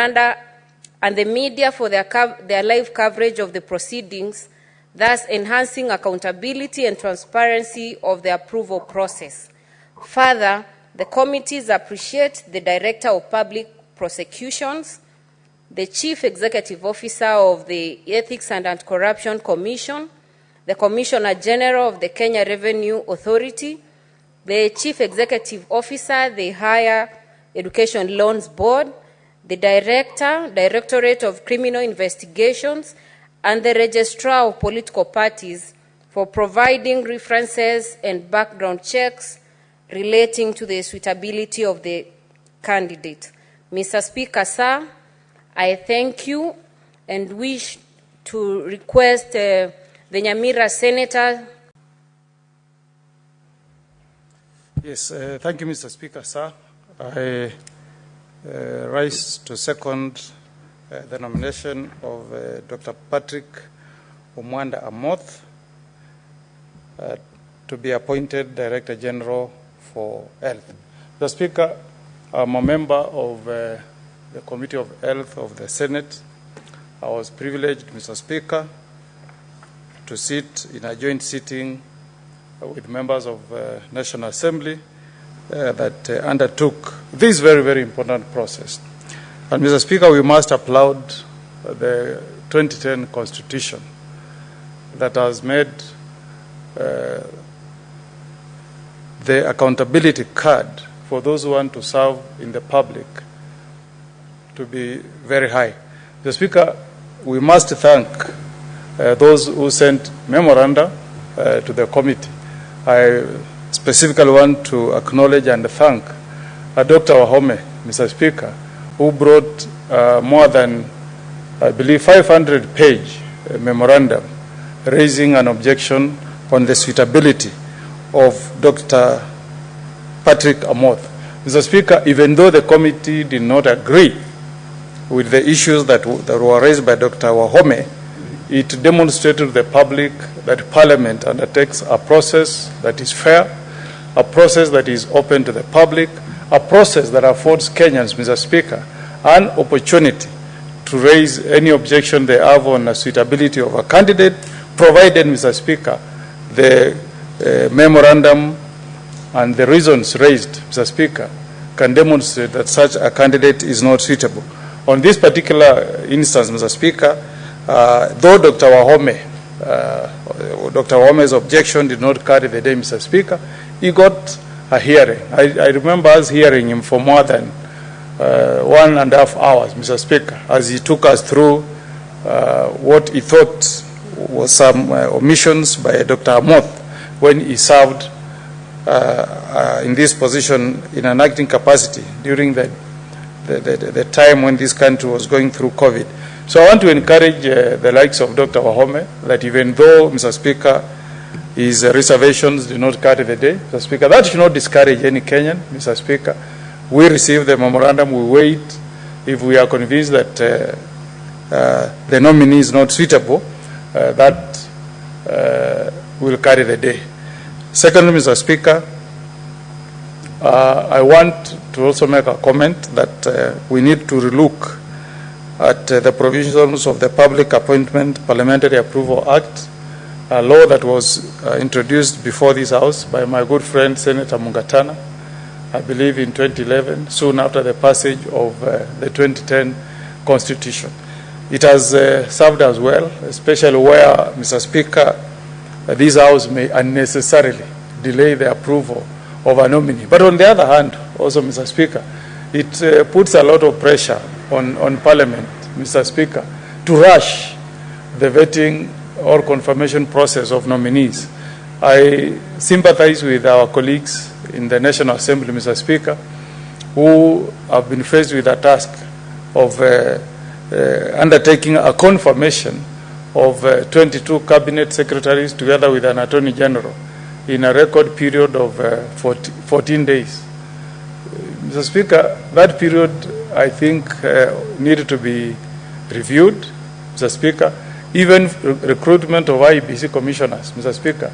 and the media for their live coverage of the proceedings, thus enhancing accountability and transparency of the approval process. Further, the committees appreciate the Director of Public Prosecutions, the Chief Executive Officer of the Ethics and Anti-Corruption Commission, the Commissioner General of the Kenya Revenue Authority, the Chief Executive Officer, the Higher Education Loans Board, the Directorate of Criminal Investigations, and the Registrar of Political Parties for providing references and background checks relating to the suitability of the candidate. Mr. Speaker, sir, I thank you and wish to request the Nyamira Senator. Yes, thank you, Mr. Speaker, sir. I rise to second the nomination of Dr. Patrick Omwanda Amoth to be appointed Director General for Health. Mr. Speaker, I'm a member of the Committee of Health of the Senate. I was privileged, Mr. Speaker, to sit in a joint sitting with members of the National Assembly that undertook this very, very important process. And Mr. Speaker, we must applaud the 2010 Constitution that has made the accountability card for those who want to serve in the public to be very high. Mr. Speaker, we must thank those who sent memoranda to the committee. I specifically want to acknowledge and thank Dr. Wahome, Mr. Speaker, who brought more than, I believe, 500-page memorandum raising an objection on the suitability of Dr. Patrick Amoth. Mr. Speaker, even though the committee did not agree with the issues that were raised by Dr. Wahome, it demonstrated to the public that Parliament undertakes a process that is fair, a process that is open to the public, a process that affords Kenyans, Mr. Speaker, an opportunity to raise any objection they have on the suitability of a candidate, provided, Mr. Speaker, the memorandum and the reasons raised, Mr. Speaker, can demonstrate that such a candidate is not suitable. On this particular instance, Mr. Speaker, though Dr. Wahome's objection did not carry the day, Mr. Speaker, he got a hearing. I remember us hearing him for more than 1.5 hours, Mr. Speaker, as he took us through what he thought was some omissions by Dr. Amoth when he served in this position in an acting capacity during the time when this country was going through COVID. So I want to encourage the likes of Dr. Wahome that even though, Mr. Speaker, his reservations do not carry the day, Mr. Speaker, that should not discourage any Kenyan, Mr. Speaker. We receive the memorandum, we wait. If we are convinced that the nominee is not suitable, that will carry the day. Secondly, Mr. Speaker, I want to also make a comment that we need to relook at the provisions of the Public Appointment Parliamentary Approval Act, a law that was introduced before this House by my good friend Senator Mungatana, I believe in 2011, soon after the passage of the 2010 Constitution. It has served us well, especially where, Mr. Speaker, this House may unnecessarily delay the approval of a nominee. But on the other hand, also, Mr. Speaker, it puts a lot of pressure on Parliament, Mr. Speaker, to rush the vetting or confirmation process of nominees. I sympathize with our colleagues in the National Assembly, Mr. Speaker, who have been faced with a task of undertaking a confirmation of 22 cabinet secretaries together with an Attorney General in a record period of 14 days. Mr. Speaker, that period, I think, needed to be reviewed, Mr. Speaker. Even recruitment of IEBC commissioners, Mr. Speaker,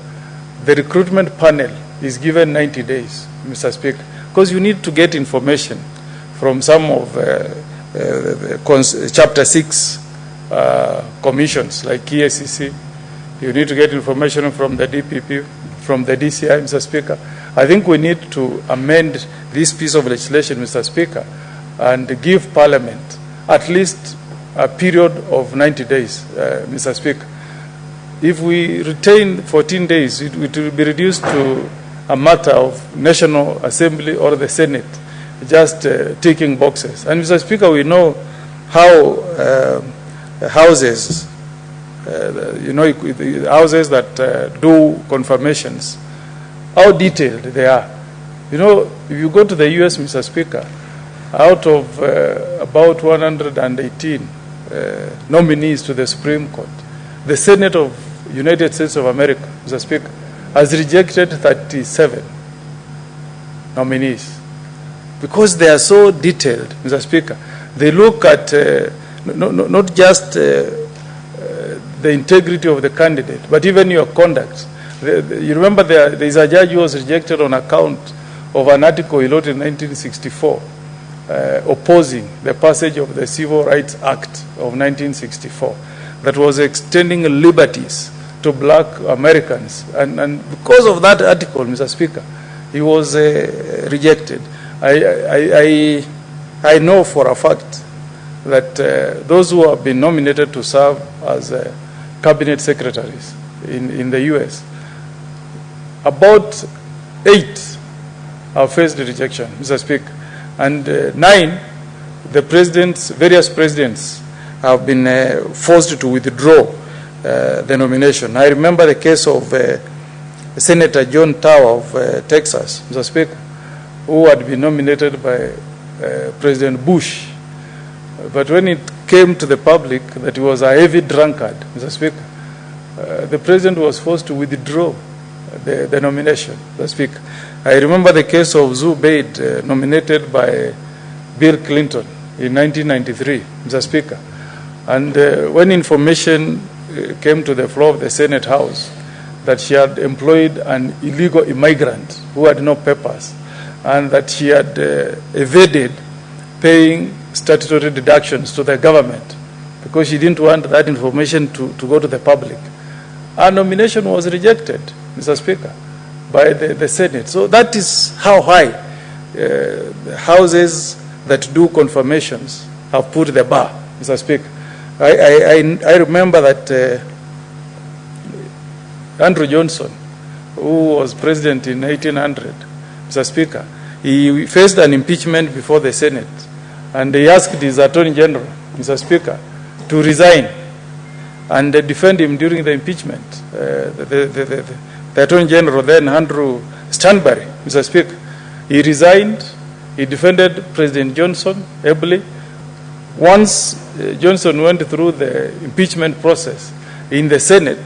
the recruitment panel is given 90 days, Mr. Speaker, because you need to get information from some of Chapter 6 commissions like EACC. You need to get information from the DPP, from the DCI, Mr. Speaker. I think we need to amend this piece of legislation, Mr. Speaker, and give Parliament at least a period of 90 days, Mr. Speaker. If we retain 14 days, it will be reduced to a matter of National Assembly or the Senate just ticking boxes. And Mr. Speaker, we know how houses, houses that do confirmations, how detailed they are. You know, if you go to the US, Mr. Speaker, out of about 118 nominees to the Supreme Court, the Senate of United States of America, Mr. Speaker, has rejected 37 nominees because they are so detailed, Mr. Speaker. They look at not just the integrity of the candidate, but even your conduct. You remember there is a judge who was rejected on account of an article he wrote in 1964 opposing the passage of the Civil Rights Act of 1964 that was extending liberties to black Americans. And because of that article, Mr. Speaker, he was rejected. I know for a fact that those who have been nominated to serve as cabinet secretaries in the U.S., about 8 have faced rejection, Mr. Speaker. And 9, the various presidents have been forced to withdraw the nomination. I remember the case of Senator John Tower of Texas, Mr. Speaker, who had been nominated by President Bush. But when it came to the public that he was a heavy drunkard, Mr. Speaker, the president was forced to withdraw the nomination, Mr. Speaker. I remember the case of Zubayd, nominated by Bill Clinton in 1993, Mr. Speaker. And when information came to the floor of the Senate House that she had employed an illegal immigrant who had no papers and that she had evaded paying statutory deductions to the government because she didn't want that information to go to the public, her nomination was rejected, Mr. Speaker, by the Senate. So that is how high houses that do confirmations have put the bar, Mr. Speaker. I remember that Andrew Johnson, who was president in 1800, Mr. Speaker, he faced an impeachment before the Senate, and they asked his Attorney General, Mr. Speaker, to resign and defend him during the impeachment. The Attorney General then, Andrew Stanbury, Mr. Speaker, he resigned. He defended President Johnson ably. Once Johnson went through the impeachment process in the Senate,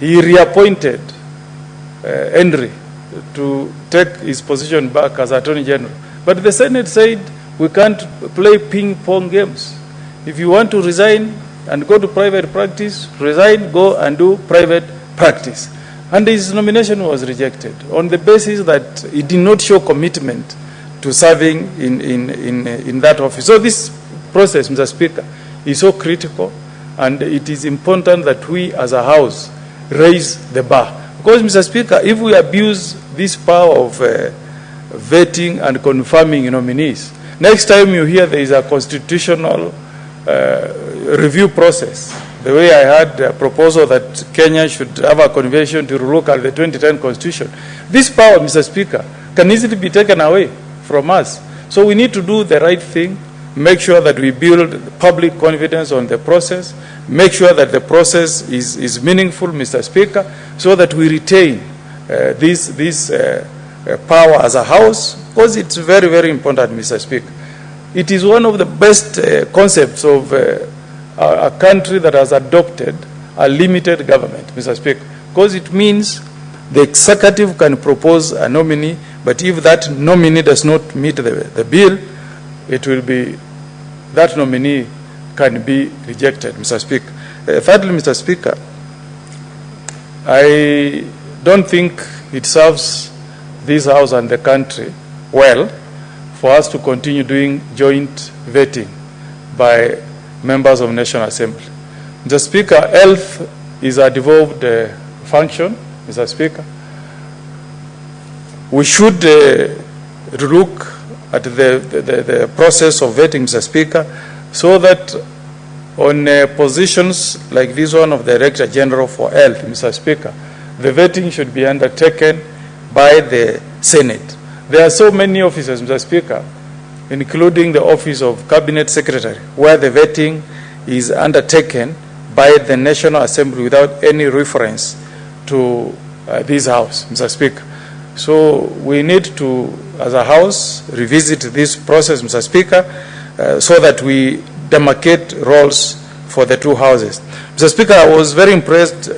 he reappointed Henry to take his position back as Attorney General. But the Senate said, we can't play ping-pong games. If you want to resign and go to private practice, resign, go and do private practice. And his nomination was rejected on the basis that he did not show commitment to serving in that office. So this process, Mr. Speaker, is so critical, and it is important that we as a House raise the bar. Because, Mr. Speaker, if we abuse this power of vetting and confirming nominees, next time you hear there is a constitutional review process, the way I had a proposal that Kenya should have a convention to look at the 2010 Constitution, this power, Mr. Speaker, can easily be taken away from us. So we need to do the right thing, make sure that we build public confidence on the process, make sure that the process is meaningful, Mr. Speaker, so that we retain this power as a House, because it's very, very important, Mr. Speaker. It is one of the best concepts of a country that has adopted a limited government, Mr. Speaker, because it means the executive can propose a nominee, but if that nominee does not meet the bill, it will be, that nominee can be rejected, Mr. Speaker. Thirdly, Mr. Speaker, I don't think it serves this House and the country well for us to continue doing joint vetting by members of National Assembly. Mr. Speaker, health is a devolved function, Mr. Speaker. We should look at the process of vetting, Mr. Speaker, so that on positions like this one of Director General for Health, Mr. Speaker, the vetting should be undertaken by the Senate. There are so many offices, Mr. Speaker, including the Office of Cabinet Secretary, where the vetting is undertaken by the National Assembly without any reference to this House, Mr. Speaker. So we need to, as a House, revisit this process, Mr. Speaker, so that we demarcate roles for the two houses. Mr. Speaker, I was very impressed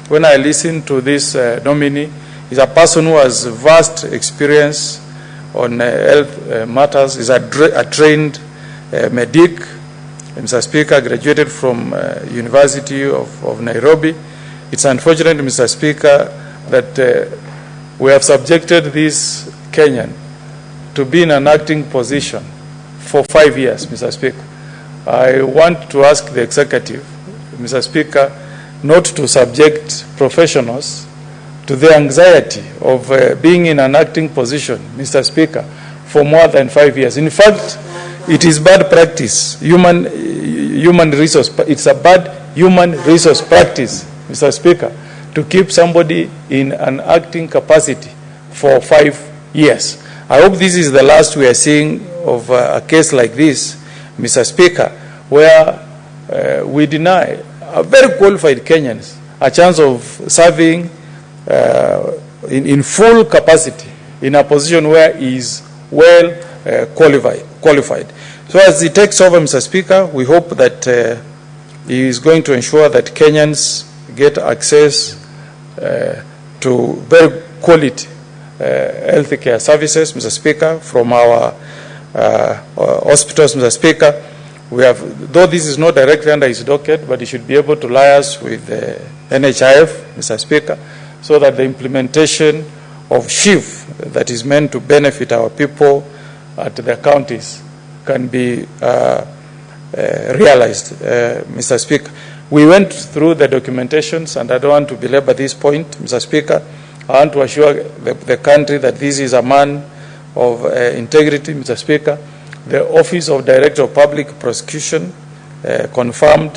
when I listened to this nominee. He's a person who has vast experience on health matters. He's a trained medic. Mr. Speaker, graduated from University of Nairobi. It's unfortunate, Mr. Speaker, that we have subjected this Kenyan to be in an acting position for 5 years, Mr. Speaker. I want to ask the executive, Mr. Speaker, not to subject professionals to the anxiety of being in an acting position, Mr. Speaker, for more than 5 years. In fact, it is bad practice, human resource. It's a bad human resource practice, Mr. Speaker, to keep somebody in an acting capacity for 5 years. I hope this is the last we are seeing of a case like this, Mr. Speaker, where we deny a very qualified Kenyans a chance of serving in full capacity in a position where he is well qualified. So as he takes over, Mr. Speaker, we hope that he is going to ensure that Kenyans get access to very quality health care services, Mr. Speaker, from our hospitals, Mr. Speaker. We have, though this is not directly under his docket, but he should be able to liaise with NHIF, Mr. Speaker, so that the implementation of SHIF that is meant to benefit our people at their counties can be realized, Mr. Speaker. We went through the documentations, and I don't want to belabor this point, Mr. Speaker. I want to assure the country that this is a man of integrity, Mr. Speaker. The Office of Director of Public Prosecution confirmed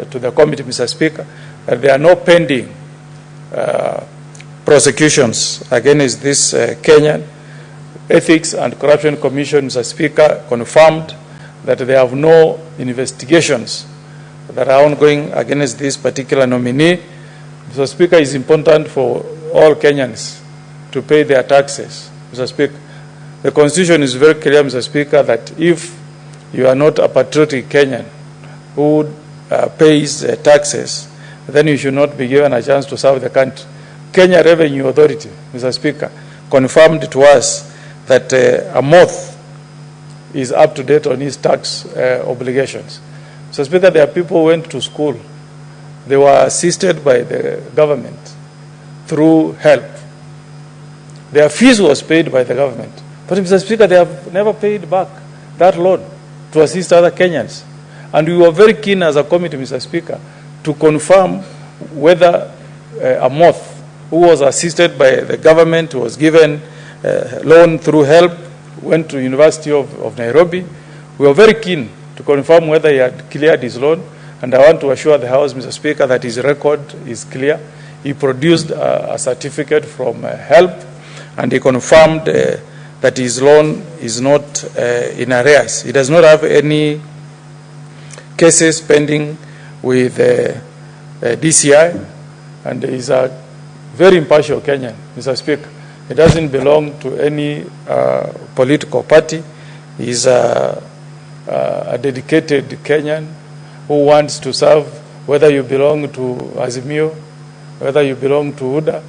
to the committee, Mr. Speaker, that there are no pending prosecutions against this Kenyan. Ethics and Corruption Commission, Mr. Speaker, confirmed that they have no investigations that are ongoing against this particular nominee. Mr. Speaker, it's important for all Kenyans to pay their taxes, Mr. Speaker. The Constitution is very clear, Mr. Speaker, that if you are not a patriotic Kenyan who pays taxes, then you should not be given a chance to serve the country. Kenya Revenue Authority, Mr. Speaker, confirmed to us that a moth is up to date on his tax obligations. Mr. Speaker, there are people who went to school. They were assisted by the government through help. Their fees was paid by the government. But, Mr. Speaker, they have never paid back that loan to assist other Kenyans. And we were very keen as a committee, Mr. Speaker, to confirm whether a moth who was assisted by the government, was given loan through help, went to University of Nairobi. We were very keen to confirm whether he had cleared his loan. And I want to assure the House, Mr. Speaker, that his record is clear. He produced a certificate from help, and he confirmed that his loan is not in arrears. He does not have any cases pending with DCI, and he is a very impartial Kenyan, Mr. Speaker. He doesn't belong to any political party. He is a dedicated Kenyan who wants to serve, whether you belong to Azimio, whether you belong to UDA.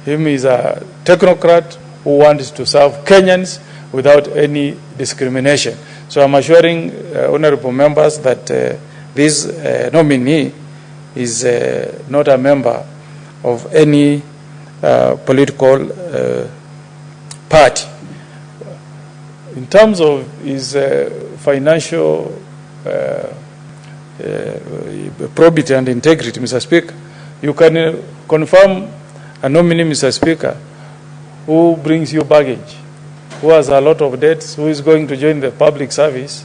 Him is a technocrat who wants to serve Kenyans without any discrimination. So I'm assuring honorable members that this nominee is not a member of any political party. In terms of his financial probity and integrity, Mr. Speaker. You can confirm a nominee, Mr. Speaker, who brings you baggage, who has a lot of debts, who is going to join the public service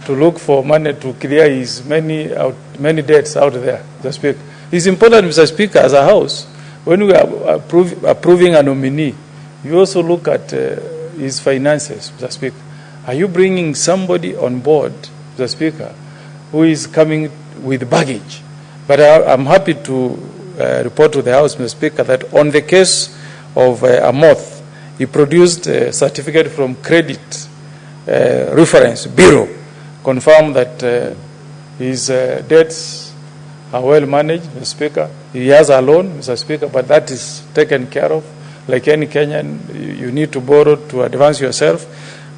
to look for money to clear his many debts out there, Mr. Speaker. It's important, Mr. Speaker, as a House, when we are approving a nominee, you also look at his finances, Mr. Speaker. Are you bringing somebody on board, Mr. Speaker, who is coming with baggage? But I'm happy to report to the House, Mr. Speaker, that on the case of Amoth, he produced a certificate from Credit Reference Bureau, confirmed that his debts are well managed, Mr. Speaker. He has a loan, Mr. Speaker, but that is taken care of. Like any Kenyan, you need to borrow to advance yourself,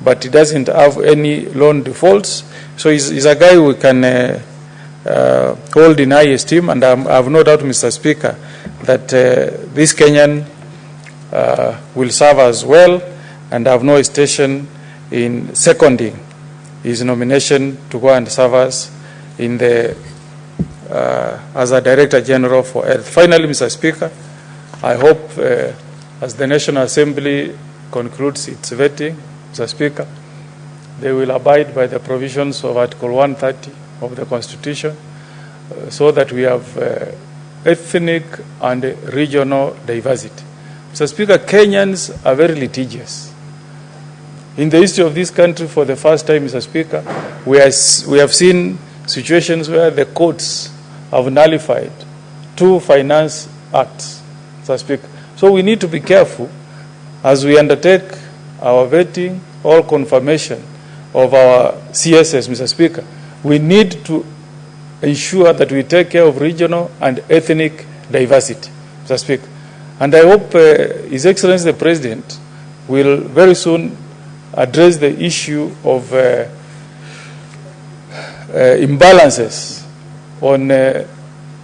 but he doesn't have any loan defaults. So he's a guy we can hold in high esteem, and I have no doubt, Mr. Speaker, that this Kenyan will serve us well, and I have no hesitation in seconding his nomination to go and serve us in the as a Director General for Health. Finally, Mr. Speaker, I hope as the National Assembly concludes its vetting, Mr. Speaker, they will abide by the provisions of Article 130 of the Constitution so that we have ethnic and regional diversity. Mr. Speaker, Kenyans are very litigious. In the history of this country, for the first time, Mr. Speaker, we have seen situations where the courts have nullified 2 finance acts, Mr. Speaker. So we need to be careful as we undertake our vetting or confirmation of our CSS, Mr. Speaker. We need to ensure that we take care of regional and ethnic diversity, Mr. Speaker. And I hope His Excellency the President will very soon address the issue of imbalances on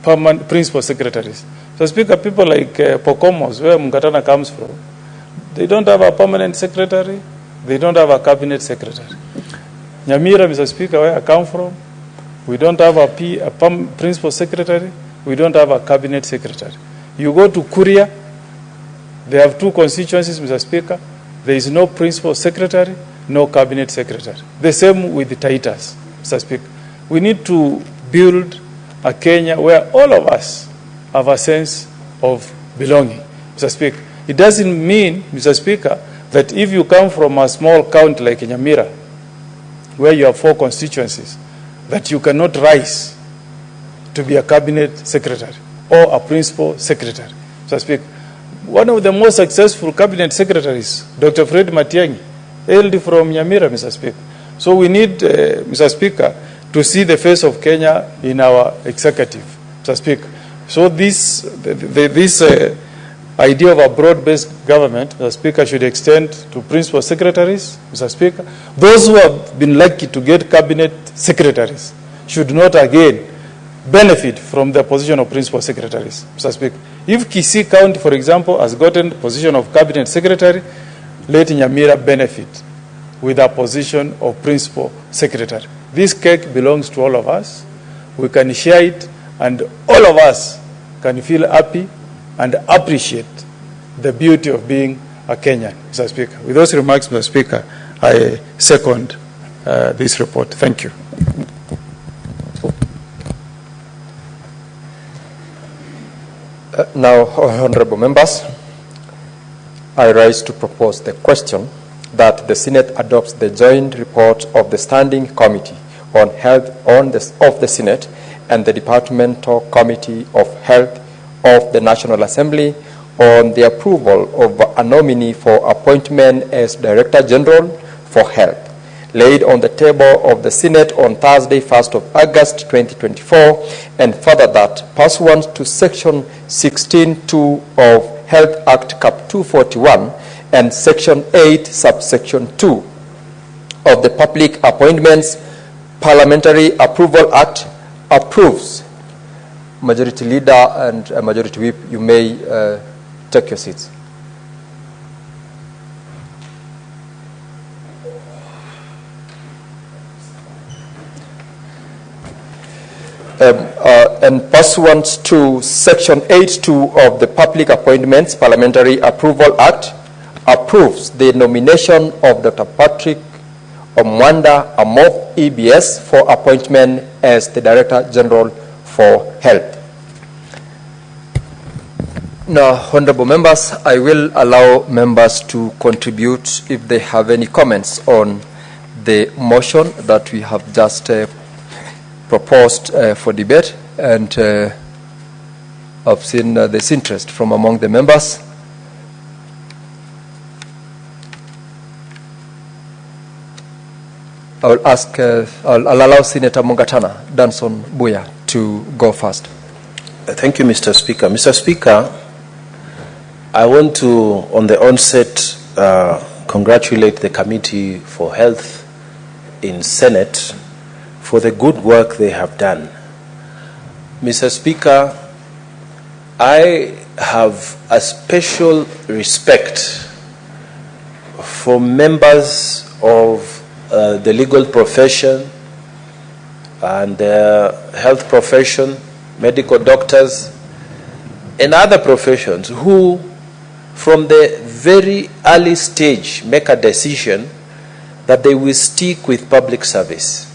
permanent principal secretaries. So, Speaker, people like Pokomos, where Mkatana comes from, they don't have a permanent secretary, they don't have a cabinet secretary. Nyamira, Mr. Speaker, where I come from, we don't have a principal secretary, we don't have a cabinet secretary. You go to Kuria, they have 2 constituencies, Mr. Speaker. There is no principal secretary, no cabinet secretary. The same with the Taitas, Mr. Speaker. We need to build a Kenya where all of us have a sense of belonging, Mr. Speaker. It doesn't mean, Mr. Speaker, that if you come from a small county like Nyamira, where you have 4 constituencies, that you cannot rise to be a cabinet secretary or a principal secretary, Mr. Speaker. One of the most successful cabinet secretaries, Dr. Fred Matiang'i, hailed from Nyamira, Mr. Speaker. So we need, Mr. Speaker, to see the face of Kenya in our executive, Mr. Speaker. So this idea of a broad-based government, Mr. Speaker, should extend to principal secretaries, Mr. Speaker. Those who have been lucky to get cabinet secretaries should not again benefit from the position of principal secretaries, Mr. Speaker. If Kisii County, for example, has gotten the position of cabinet secretary, let Nyamira benefit with a position of principal secretary. This cake belongs to all of us. We can share it, and all of us can feel happy and appreciate the beauty of being a Kenyan, Mr. Speaker. With those remarks, Mr. Speaker, I second this report. Thank you. Now, honorable members, I rise to propose the question that the Senate adopts the joint report of the Standing Committee on Health of the Senate and the Departmental Committee of Health of the National Assembly on the approval of a nominee for appointment as Director General for Health, laid on the table of the Senate on Thursday, 1st of August 2024, and further that, pursuant to Section 16(2) of Health Act Cap 241 and Section 8, subsection 2 of the Public Appointments Parliamentary Approval Act, approves. Majority Leader and Majority Whip, you may take your seats. And pursuant to Section 8(2) of the Public Appointments Parliamentary Approval Act, approves the nomination of Dr. Patrick Omwanda Amof, EBS, for appointment as the Director General for Health. Now, honorable members, I will allow members to contribute if they have any comments on the motion that we have just proposed for debate, and I've seen this interest from among the members. I will ask, I'll allow Senator Mungatana Danson Buya to go first. Thank you, Mr. Speaker. Mr. Speaker, I want to, on the onset, congratulate the Committee for Health in Senate for the good work they have done. Mr. Speaker, I have a special respect for members of the legal profession and the health profession, medical doctors, and other professions who, from the very early stage, make a decision that they will stick with public service,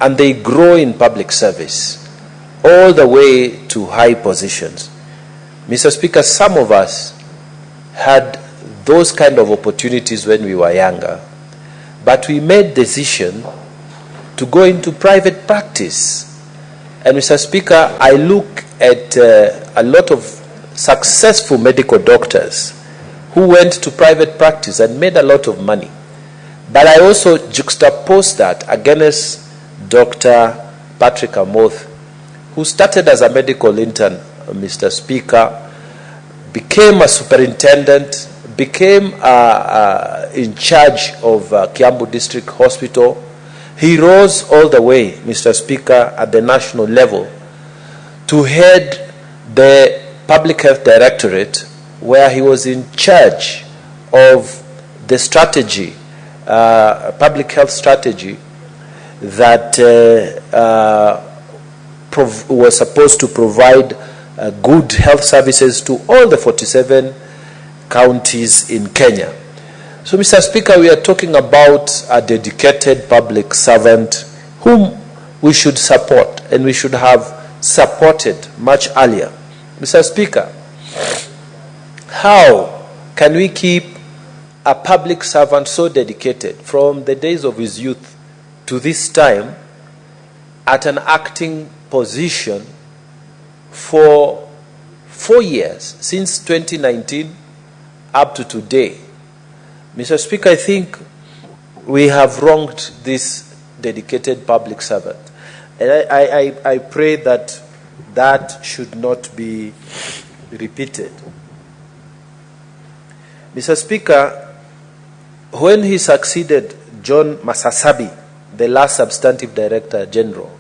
and they grow in public service all the way to high positions. Mr. Speaker, some of us had those kind of opportunities when we were younger, but we made decision to go into private practice. And Mr. Speaker, I look at a lot of successful medical doctors who went to private practice and made a lot of money. But I also juxtapose that against Dr. Patrick Amof, who started as a medical intern, Mr. Speaker, became a superintendent, became in charge of Kiambu District Hospital. He rose all the way, Mr. Speaker, at the national level to head the Public Health Directorate, where he was in charge of the strategy, public health strategy that was supposed to provide good health services to all the 47 counties in Kenya. So, Mr. Speaker, we are talking about a dedicated public servant whom we should support, and we should have supported much earlier. Mr. Speaker, how can we keep a public servant so dedicated from the days of his youth to this time at an acting position for 4 years, since 2019 up to today? Mr. Speaker, I think we have wronged this dedicated public servant. And I pray that that should not be repeated. Mr. Speaker, when he succeeded John Masasabi, the last substantive Director General,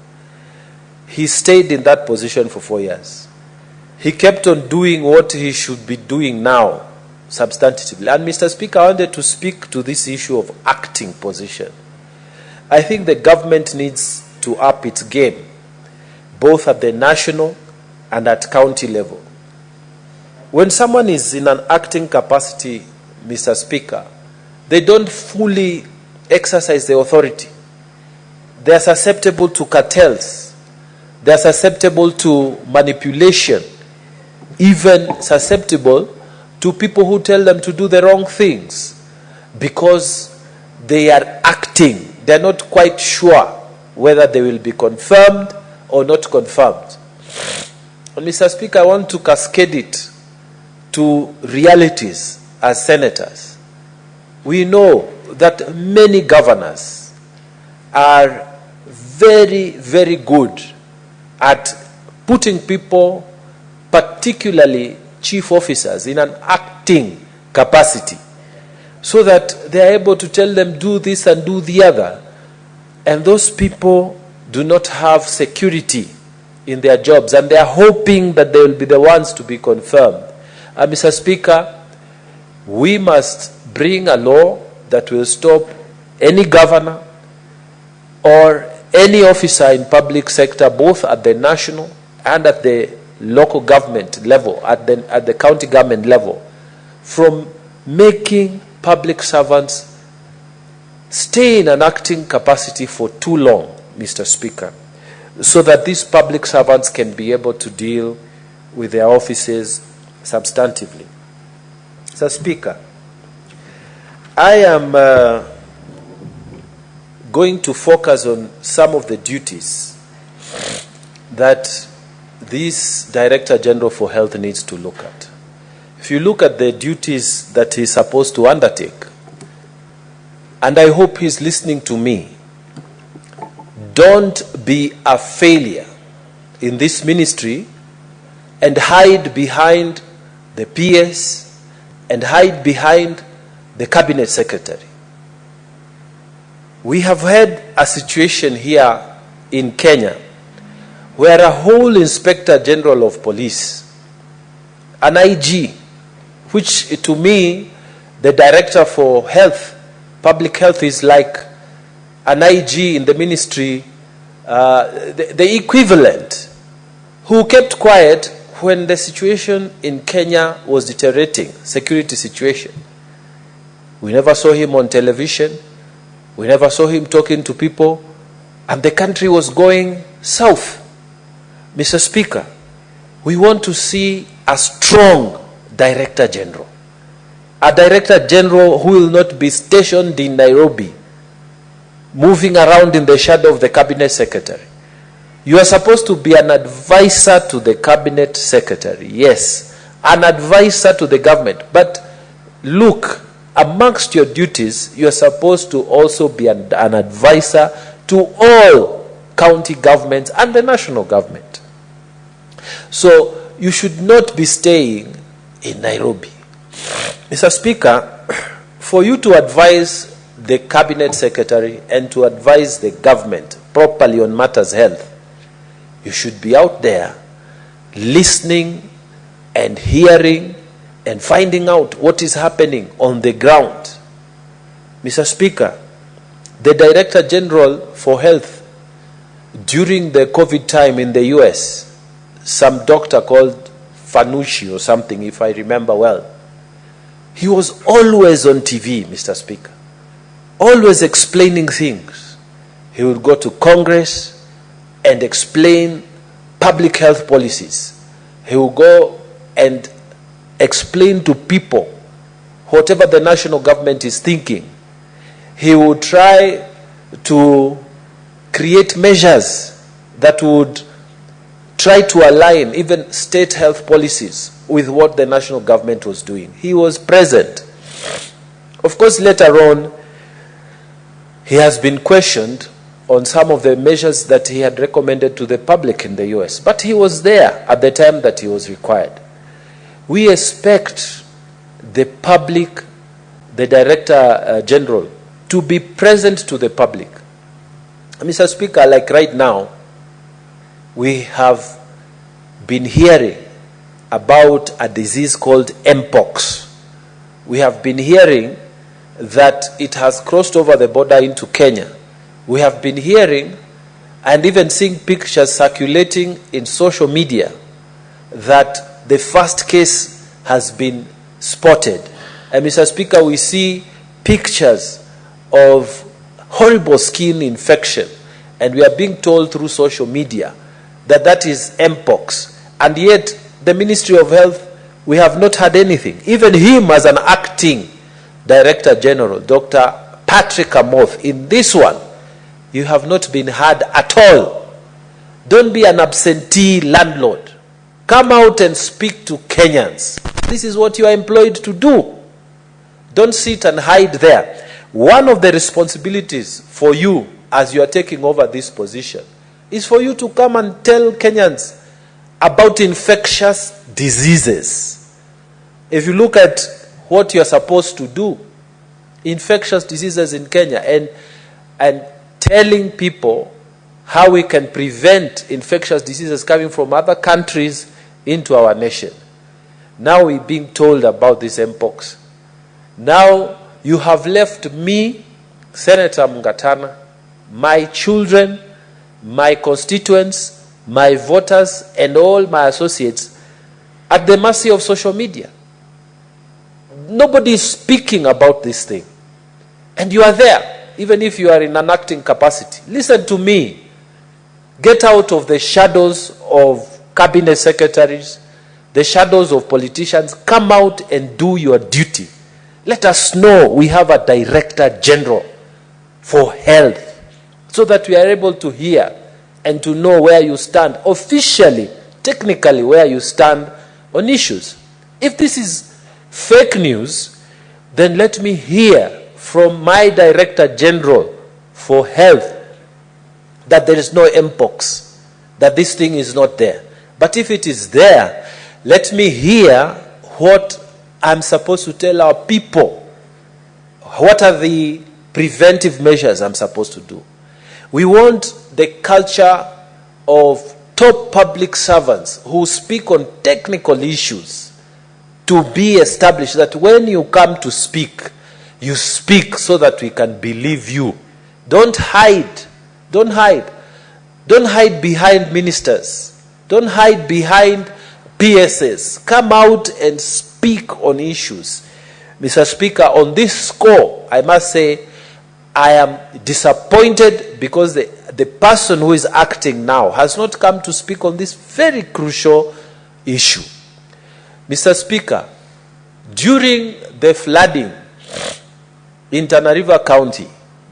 he stayed in that position for 4 years. He kept on doing what he should be doing now, substantively. And Mr. Speaker, I wanted to speak to this issue of acting position. I think the government needs to up its game, both at the national and at county level. When someone is in an acting capacity, Mr. Speaker, they don't fully exercise the authority. They are susceptible to cartels. They are susceptible to manipulation, even susceptible to people who tell them to do the wrong things because they are acting. They are not quite sure whether they will be confirmed or not confirmed. And Mr. Speaker, I want to cascade it to realities as senators. We know that many governors are very, very good at putting people, particularly chief officers, in an acting capacity so that they are able to tell them do this and do the other. And those people do not have security in their jobs, and they are hoping that they will be the ones to be confirmed. And Mr. Speaker, we must bring a law that will stop any governor or any officer in public sector, both at the national and at the local government level, at the county government level, from making public servants stay in an acting capacity for too long, Mr. Speaker, so that these public servants can be able to deal with their offices substantively. Mr. Speaker, I am going to focus on some of the duties that this Director General for Health needs to look at. If you look at the duties that he's supposed to undertake, and I hope he's listening to me, don't be a failure in this ministry and hide behind the PS and hide behind the Cabinet Secretary. We have had a situation here in Kenya where a whole Inspector General of Police, an IG, which to me, the Director for Health, Public Health is like an IG in the ministry, the equivalent, who kept quiet when the situation in Kenya was deteriorating, security situation. We never saw him on television. We never saw him talking to people. And the country was going south. Mr. Speaker, we want to see a strong Director General. A Director General who will not be stationed in Nairobi, moving around in the shadow of the Cabinet Secretary. You are supposed to be an advisor to the Cabinet Secretary. Yes, an advisor to the government. But look, amongst your duties, you are supposed to also be an advisor to all county governments and the national government. So you should not be staying in Nairobi. Mr. Speaker, for you to advise the Cabinet Secretary and to advise the government properly on matters health, you should be out there listening and hearing and finding out what is happening on the ground. Mr. Speaker, the Director General for Health during the COVID time in the US, some doctor called Fanucci or something, if I remember well, he was always on TV, Mr. Speaker, always explaining things. He would go to Congress and explain public health policies. He would go and explain to people whatever the national government is thinking. He would try to create measures that would try to align even state health policies with what the national government was doing. He was present. Of course, later on, he has been questioned on some of the measures that he had recommended to the public in the US. But he was there at the time that he was required. We expect the public, the Director General, to be present to the public. Mr. Speaker, like right now, we have been hearing about a disease called Mpox. We have been hearing that it has crossed over the border into Kenya. We have been hearing and even seeing pictures circulating in social media that the first case has been spotted. And Mr. Speaker, we see pictures of horrible skin infection, and we are being told through social media that that is Mpox. And yet, the Ministry of Health, we have not had anything. Even him as an acting Director General, Dr. Patrick Amoth, in this one, you have not been heard at all. Don't be an absentee landlord. Come out and speak to Kenyans. This is what you are employed to do. Don't sit and hide there. One of the responsibilities for you as you are taking over this position is for you to come and tell Kenyans about infectious diseases. If you look at what you are supposed to do, infectious diseases in Kenya, and telling people how we can prevent infectious diseases coming from other countries into our nation. Now we're being told about this Mpox. Now you have left me, Senator Mungatana, my children, my constituents, my voters, and all my associates at the mercy of social media. Nobody is speaking about this thing. And you are there, even if you are in an acting capacity. Listen to me. Get out of the shadows of cabinet secretaries, the shadows of politicians. Come out and do your duty. Let us know we have a Director General for Health so that we are able to hear and to know where you stand officially, technically where you stand on issues. If this is fake news, then let me hear from my Director General for Health that there is no mpox, that this thing is not there. But if it is there, let me hear what I'm supposed to tell our people. What are the preventive measures I'm supposed to do? We want the culture of top public servants who speak on technical issues to be established, that when you come to speak, you speak so that we can believe you. Don't hide. Don't hide. Don't hide behind ministers. Don't hide behind PSs. Come out and speak on issues. Mr. Speaker, on this score, I must say, I am disappointed because the person who is acting now has not come to speak on this very crucial issue. Mr. Speaker, during the flooding in Tana River County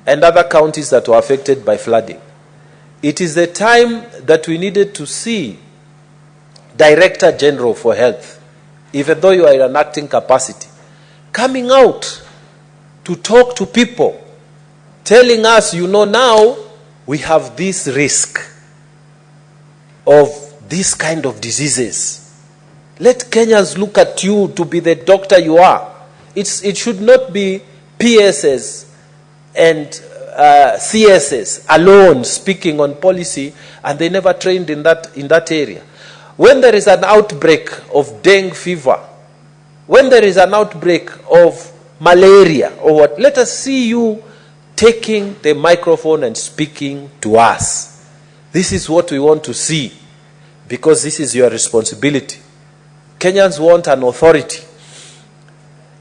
and other counties that were affected by flooding, it is the time that we needed to see Director General for Health, even though you are in an acting capacity, coming out to talk to people, telling us, you know, now we have this risk of this kind of diseases. Let Kenyans look at you to be the doctor you are. It should not be PSs and CSs alone speaking on policy, and they never trained in that area. When there is an outbreak of dengue fever, when there is an outbreak of malaria or what, let us see you taking the microphone and speaking to us. This is what we want to see, because this is your responsibility. Kenyans want an authority.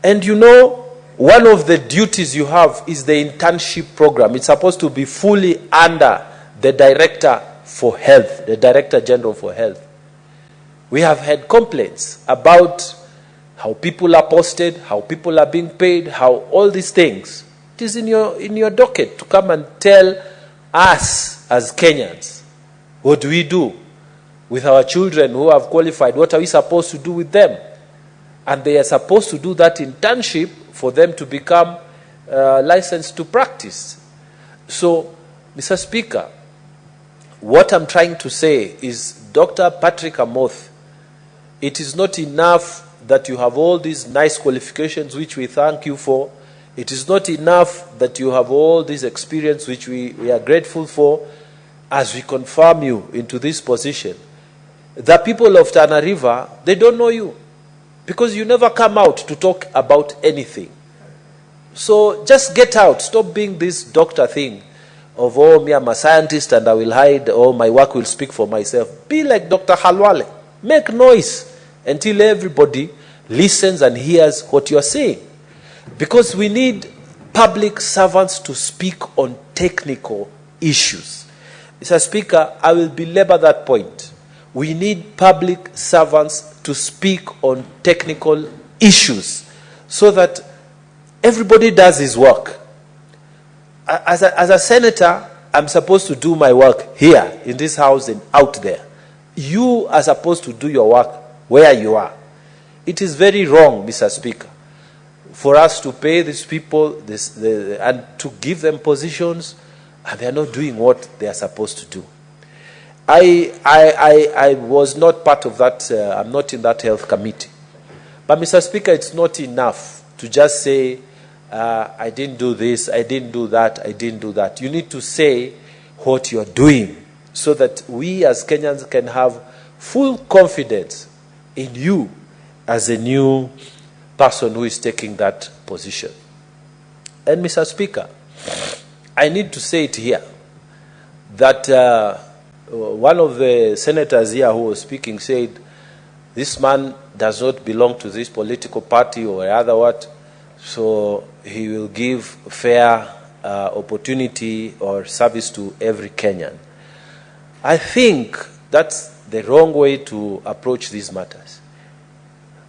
And you know, one of the duties you have is the internship program. It's supposed to be fully under the Director for Health, the Director General for Health. We have had complaints about how people are posted, how people are being paid, how all these things. It is in your docket to come and tell us as Kenyans, what do we do with our children who have qualified? What are we supposed to do with them? And they are supposed to do that internship for them to become licensed to practice. So, Mr. Speaker, what I'm trying to say is, Dr. Patrick Amoth, it is not enough that you have all these nice qualifications, which we thank you for. It is not enough that you have all this experience, which we are grateful for, as we confirm you into this position. The people of Tana River, they don't know you, because you never come out to talk about anything. So just get out. Stop being this doctor thing of, oh, me, I'm a scientist and I will hide, oh, my work will speak for myself. Be like Dr. Halwale. Make noise until everybody listens and hears what you're saying. Because we need public servants to speak on technical issues. Mr. Speaker, I will belabor that point. We need public servants to speak on technical issues so that everybody does his work. As a senator, I'm supposed to do my work here in this house and out there. You are supposed to do your work where you are. It is very wrong, Mr. Speaker, for us to pay these people and to give them positions, and they are not doing what they are supposed to do. I was not part of that. I'm not in that health committee. But, Mr. Speaker, it's not enough to just say, I didn't do this, I didn't do that, I didn't do that. You need to say what you're doing so that we as Kenyans can have full confidence in you as a new person who is taking that position. And, Mr. Speaker, I need to say it here. that one of the senators here who was speaking said, this man does not belong to this political party or other what, so he will give fair opportunity or service to every Kenyan. I think that's the wrong way to approach these matters.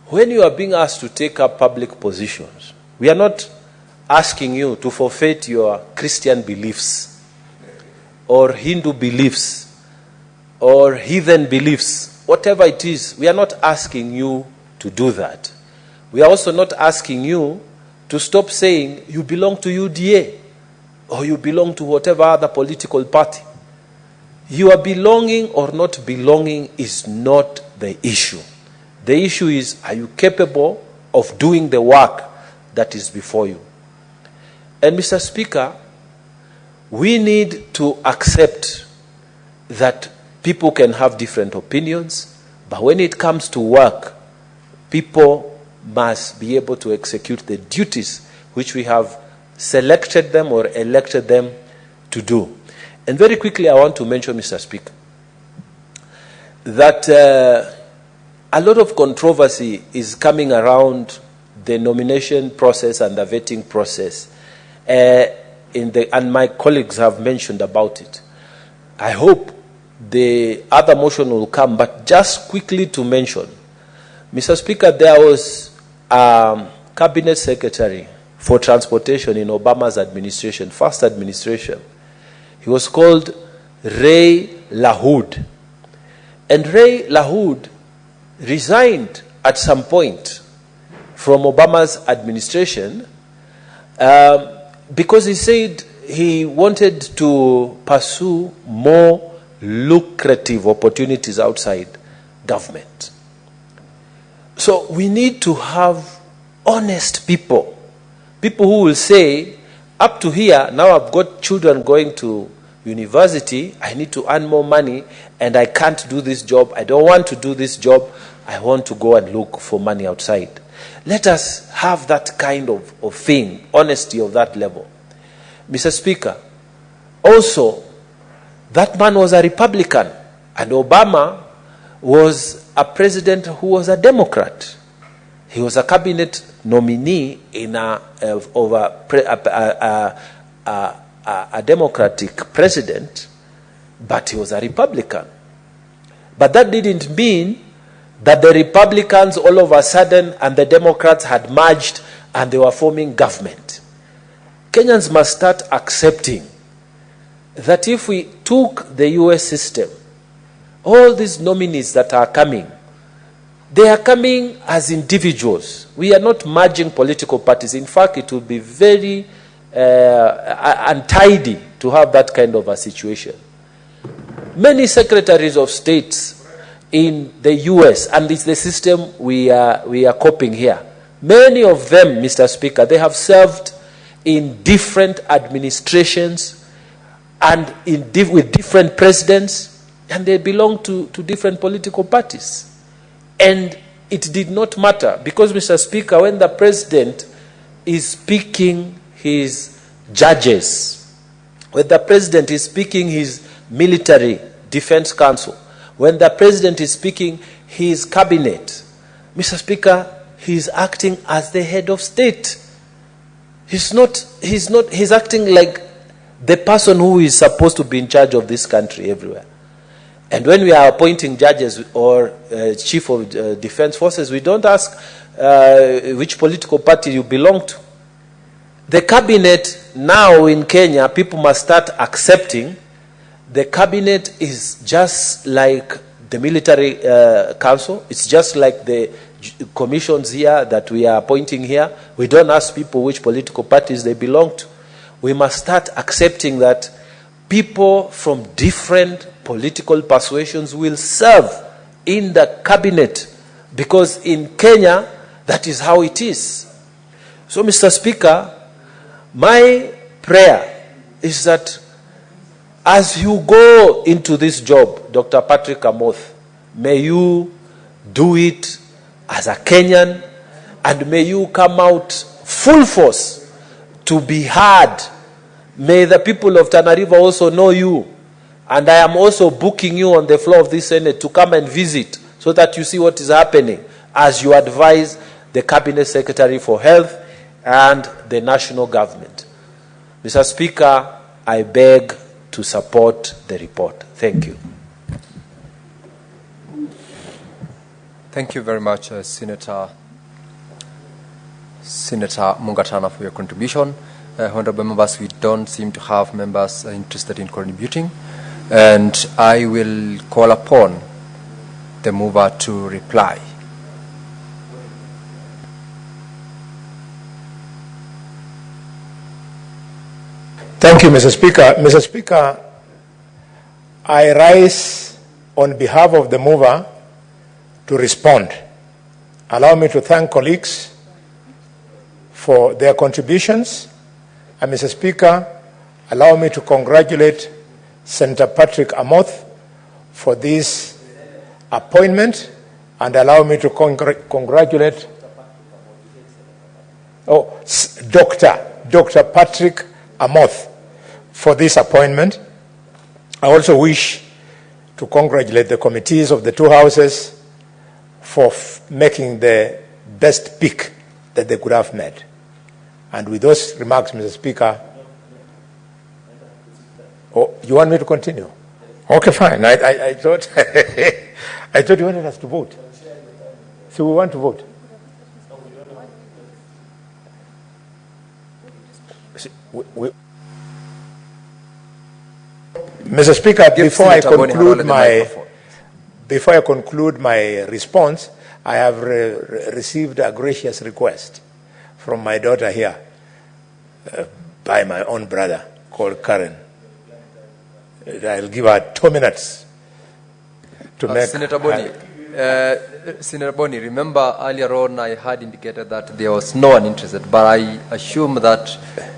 When you are being asked to take up public positions, we are not asking you to forfeit your Christian beliefs or Hindu beliefs or heathen beliefs, whatever it is. We are not asking you to do that. We are also not asking you to stop saying you belong to UDA or you belong to whatever other political party. Your belonging or not belonging is not the issue. The issue is, are you capable of doing the work that is before you? And Mr. Speaker, we need to accept that people can have different opinions, but when it comes to work, people must be able to execute the duties which we have selected them or elected them to do. And very quickly, I want to mention, Mr. Speaker, that a lot of controversy is coming around the nomination process and the vetting process, and my colleagues have mentioned about it. I hope the other motion will come, but just quickly to mention, Mr. Speaker, there was a cabinet secretary for transportation in Obama's administration, first administration. He was called Ray LaHood. And Ray LaHood resigned at some point from Obama's administration because he said he wanted to pursue more lucrative opportunities outside government. So we need to have honest people, people who will say, up to here, now I've got children going to university, I need to earn more money, and I can't do this job, I don't want to do this job, I want to go and look for money outside. Let us have that kind of thing, honesty of that level. Mr. Speaker, also, that man was a Republican, and Obama was a president who was a Democrat. He was a cabinet nominee in a Democratic president, but he was a Republican. But that didn't mean that the Republicans all of a sudden and the Democrats had merged and they were forming government. Kenyans must start accepting that if we took the US system, all these nominees that are coming, they are coming as individuals. We are not merging political parties. In fact, it would be very untidy to have that kind of a situation. Many secretaries of states in the US, and it's the system we are copying here, many of them, Mr. Speaker, they have served in different administrations and with different presidents, and they belong to different political parties. And it did not matter, because, Mr. Speaker, when the president is picking his judges, when the president is picking his military defense council, when the president is picking his cabinet, Mr. Speaker, he is acting as the head of state. He's acting like the person who is supposed to be in charge of this country everywhere. And when we are appointing judges or chief of defense forces, we don't ask which political party you belong to. The cabinet now in Kenya, people must start accepting the cabinet is just like the military council. It's just like the commissions here that we are appointing here. We don't ask people which political parties they belong to. We must start accepting that people from different political persuasions will serve in the cabinet, because in Kenya, that is how it is. So, Mr. Speaker, my prayer is that as you go into this job, Dr. Patrick Amoth, may you do it as a Kenyan, and may you come out full force to be heard. May the people of Tana River also know you And I am also booking you on the floor of this Senate to come and visit so that you see what is happening as you advise the Cabinet Secretary for Health and the national government. Mr. Speaker, I beg to support the report. Thank you. Thank you very much, Senator Mungatana, for your contribution. Honorable members, we don't seem to have members interested in contributing, and I will call upon the mover to reply. Thank you, Mr. Speaker. Mr. Speaker, I rise on behalf of the mover to respond. Allow me to thank colleagues for their contributions. And Mr. Speaker, allow me to congratulate Senator Patrick Amoth for this appointment, and allow me to congratulate Dr. Patrick Amoth for this appointment. I also wish to congratulate the committees of the two houses for making the best pick that they could have made. And with those remarks, Mr. Speaker, you want me to continue? Okay, fine. I thought I thought you wanted us to vote. So we want to vote. Mr. Speaker, before I conclude my response, I have received a gracious request from my daughter here by my own brother called Karen. I'll give her 2 minutes to make... Senator Boni, Senator Boni, remember earlier on I had indicated that there was no one interested, but I assume that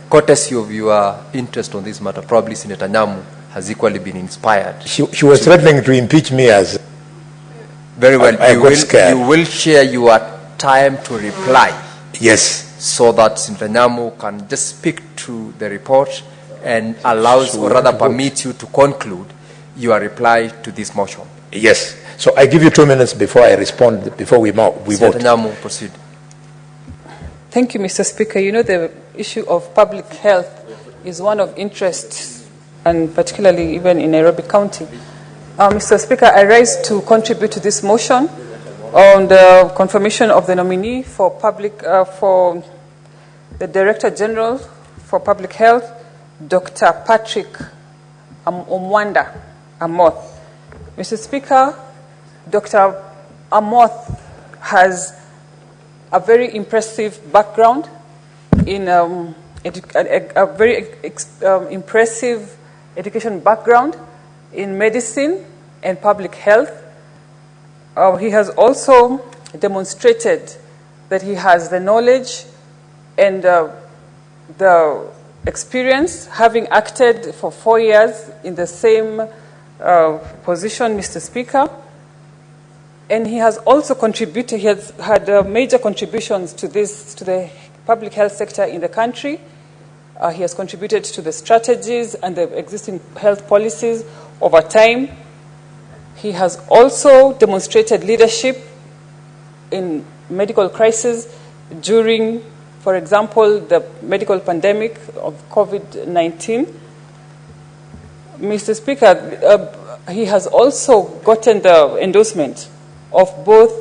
courtesy of your interest on this matter, probably Senator Nyamu has equally been inspired. She was threatening to impeach me as... Very well. You will share your time to reply. Yes. So that Senator Nyamu can just speak to the report and allows, or rather permits you to conclude your reply to this motion. Yes. So I give you 2 minutes before I respond, before we vote. Senator Nyamu, proceed. Thank you, Mr. Speaker. You know, the issue of public health is one of interest, and particularly even in Nairobi County. Mr. Speaker, I rise to contribute to this motion on the confirmation of the nominee for for the Director General for Public Health, Dr. Patrick Omwanda Amoth. Mr. Speaker, Dr. Amoth has a very impressive background in a very impressive education background in medicine and public health. He has also demonstrated that he has the knowledge and the experience, having acted for 4 years in the same position, Mr. Speaker. And he has also contributed, he has had major contributions to the public health sector in the country. He has contributed to the strategies and the existing health policies over time. He has also demonstrated leadership in medical crisis during, for example, the medical pandemic of COVID-19. Mr. Speaker, he has also gotten the endorsement of both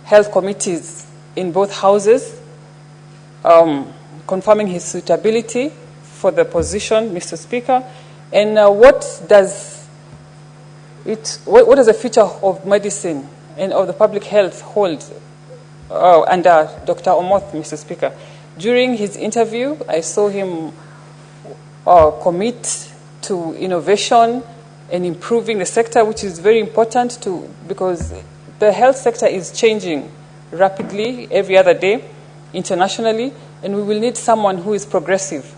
health committees in both houses, confirming his suitability for the position, Mr. Speaker. And what does the future of medicine and of the public health hold under Dr. Omoth, Mr. Speaker? During his interview, I saw him commit to innovation and improving the sector, which is very important because the health sector is changing rapidly every other day internationally, and we will need someone who is progressive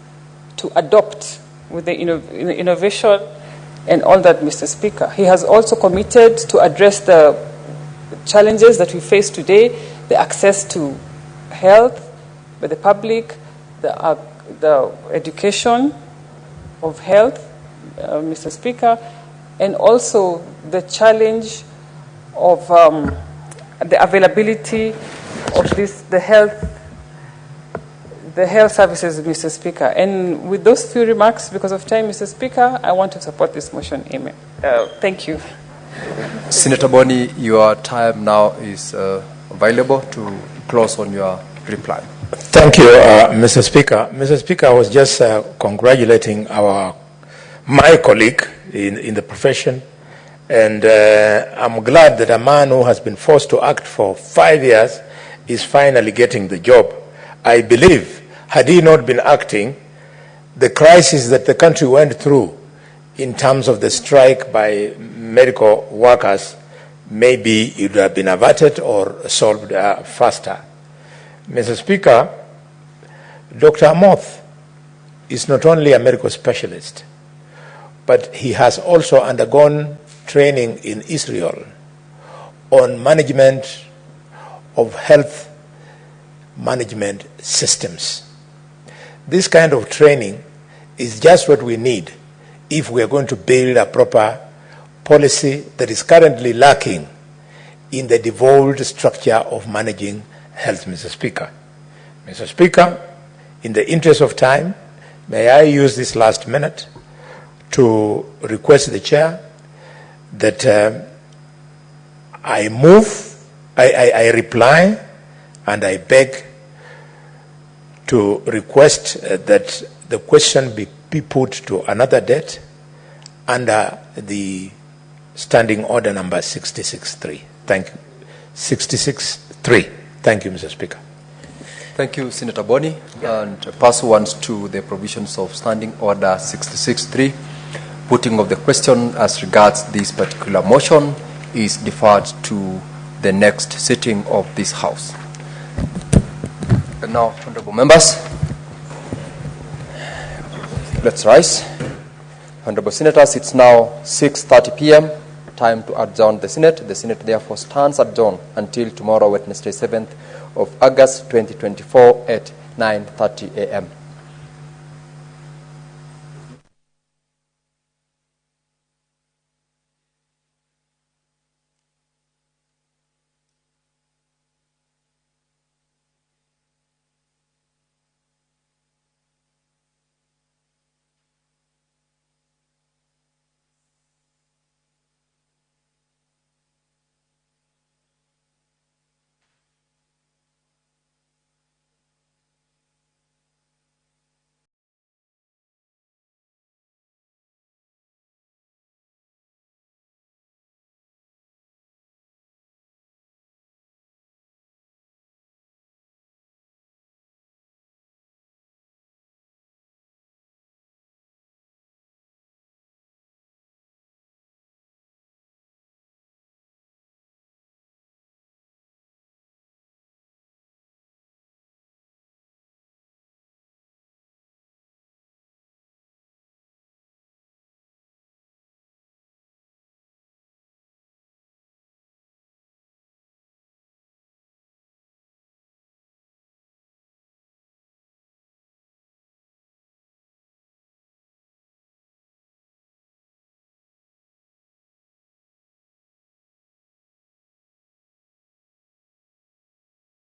to adopt with the innovation and all that, Mr. Speaker. He has also committed to address the challenges that we face today, the access to health by the public, the education of health, Mr. Speaker, and also the challenge of the availability of the health services, Mr. Speaker. And with those few remarks, because of time, Mr. Speaker, I want to support this motion. Amen. Thank you. Senator Boni, your time now is available to close on your reply. Thank you, Mr. Speaker. Mr. Speaker, I was just congratulating my colleague in the profession, and I'm glad that a man who has been forced to act for 5 years is finally getting the job. I believe, had he not been acting, the crisis that the country went through in terms of the strike by medical workers, maybe it would have been averted or solved faster. Mr. Speaker, Dr. Amoth is not only a medical specialist, but he has also undergone training in Israel on management of health management systems. This kind of training is just what we need if we are going to build a proper policy that is currently lacking in the devolved structure of managing health, Mr. Speaker. Mr. Speaker, in the interest of time, may I use this last minute to request the chair that I reply and I beg to request that the question be put to another date under the standing order number 66.3. Thank you. 66.3. Thank you, Mr. Speaker. Thank you, Senator Boni. And pursuant to the provisions of Standing Order 66.3, putting of the question as regards this particular motion is deferred to the next sitting of this House. And now, honorable members, let's rise. Honorable Senators, it's now 6:30 p.m., time to adjourn the Senate. The Senate therefore stands adjourned until tomorrow, Wednesday, 7th of August 2024 at 9:30 a.m.